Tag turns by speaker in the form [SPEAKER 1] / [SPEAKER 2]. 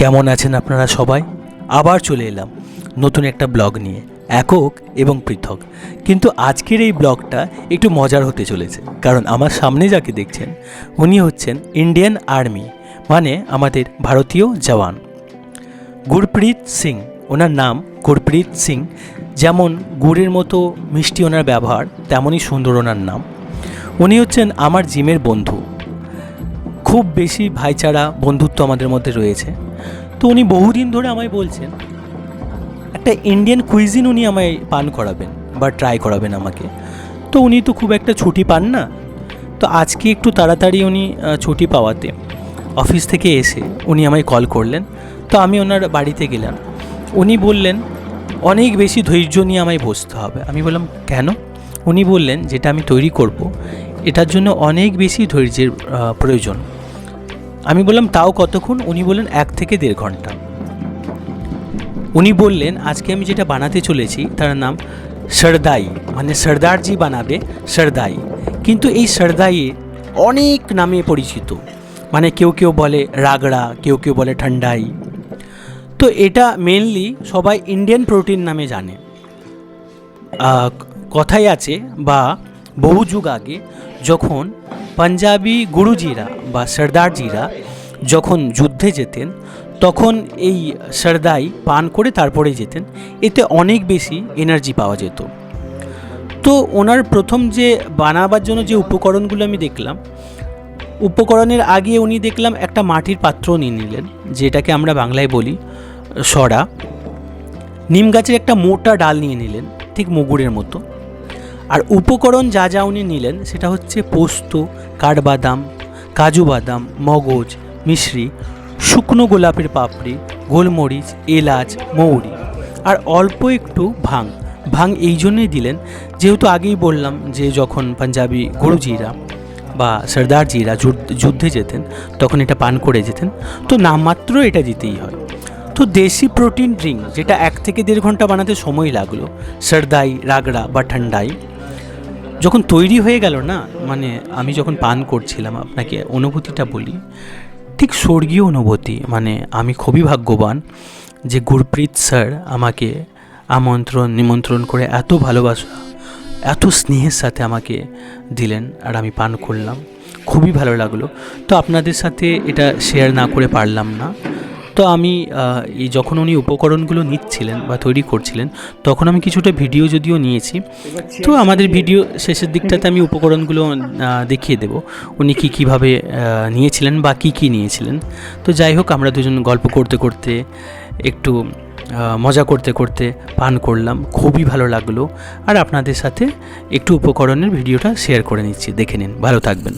[SPEAKER 1] কেমন আছেন আপনারা সবাই? আবার চলে এলাম নতুন একটা ব্লগ নিয়ে, একক এবং পৃথক। কিন্তু আজকের এই ব্লগটা একটু মজার হতে চলেছে, কারণ আমার সামনে যাকে দেখছেন উনি হচ্ছেন ইন্ডিয়ান আর্মি, মানে আমাদের ভারতীয় জওয়ান গুরপ্রীত সিং। ওনার নাম গুরপ্রীত সিং। যেমন গুড়ের মতো মিষ্টি ওনার ব্যবহার, তেমনই সুন্দর ওনার নাম। উনি হচ্ছেন আমার জিমের বন্ধু। খুব বেশি ভাইচারা বন্ধুত্ব আমাদের মধ্যে রয়েছে। তো উনি বহুদিন ধরে আমায় বলছেন একটা ইন্ডিয়ান কুইজিন উনি আমায় পান করাবেন বা ট্রাই করাবেন আমাকে। তো উনি তো খুব একটা ছুটি পান না, তো আজকে একটু তাড়াতাড়ি উনি ছুটি পাওয়াতে অফিস থেকে এসে উনি আমায় কল করলেন। তো আমি ওনার বাড়িতে গেলাম। উনি বললেন অনেক বেশি ধৈর্য নিয়ে আমায় বসতে হবে। আমি বললাম কেন? উনি বললেন যেটা আমি তৈরি করব এটার জন্য অনেক বেশি ধৈর্যের প্রয়োজন। আমি বললাম তাও কতক্ষণ? উনি বললেন 1 থেকে 1.5 ঘন্টা। উনি বললেন আজকে আমি যেটা বানাতে চলেছি তার নাম সরদাই, মানে সর্দারজি বানাবে সরদাই। কিন্তু এই সরদাই অনেক নামে পরিচিত, মানে কেউ কেউ বলে রাগড়া, কেউ কেউ বলে ঠান্ডাই। তো এটা মেনলি সবাই ইন্ডিয়ান প্রোটিন নামে জানে। কথাই আছে বা বহু যুগ আগে যখন পাঞ্জাবি গুরুজিরা বা সর্দারজিরা যখন যুদ্ধে যেতেন তখন এই সরদাই পান করে তারপরে যেতেন। এতে অনেক বেশি এনার্জি পাওয়া যেত। তো ওনার প্রথম যে বানাবার জন্য যে উপকরণগুলো আমি দেখলাম, উপকরণের আগে উনি দেখলাম একটা মাটির পাত্র নিয়ে নিলেন, যেটাকে আমরা বাংলায় বলি সরা। নিম গাছের একটা মোটা ডাল নিয়ে নিলেন, ঠিক মুগুরের মতো। আর উপকরণ যা যা উনি নিলেন সেটা হচ্ছে পোস্ত, কাঠবাদাম, কাজু বাদাম, মগজ, মিশ্রি, শুকনো গোলাপের পাপড়ি, গোলমরিচ, এলাচ, মৌরি আর অল্প একটু ভাং। ভাং এই জন্যই দিলেন যেহেতু আগেই বললাম যে যখন পাঞ্জাবি গুরুজিরা বা সর্দারজিরা যুদ্ধে যেতেন তখন এটা পান করে যেতেন, তো নামমাত্র এটা দিতেই হয়। তো দেশি প্রোটিন ড্রিঙ্ক যেটা 1 থেকে 1.5 ঘন্টা বানাতে সময় লাগলো, সরদাই, রাগড়া বা ঠান্ডাই, যখন তৈরি হয়ে গেল না, মানে আমি যখন পান করছিলাম আপনাকে অনুভূতিটা বলি, ঠিক স্বর্গীয় অনুভূতি। মানে আমি খুবই ভাগ্যবান যে গুরপ্রীত স্যার আমাকে নিমন্ত্রণ করে এত ভালোবাসা, এত স্নেহের সাথে আমাকে দিলেন আর আমি পান করলাম। খুবই ভালো লাগলো। তো আপনাদের সাথে এটা শেয়ার না করে পারলাম না। তো আমি এই যখন উনি উপকরণগুলো নিচ্ছিলেন বা তৈরি করছিলেন তখন আমি কিছুটা ভিডিও যদিও নিয়েছি। তো আমাদের ভিডিও শেষের দিকটাতে আমি উপকরণগুলো দেখিয়ে দেব উনি কীভাবে নিয়েছিলেন বা কী নিয়েছিলেন। তো যাই হোক, আমরা দুজন গল্প করতে করতে একটু মজা করতে করতে পান করলাম। খুবই ভালো লাগলো। আর আপনাদের সাথে একটু উপকরণের ভিডিওটা শেয়ার করে নিচ্ছি, দেখে নিন। ভালো থাকবেন।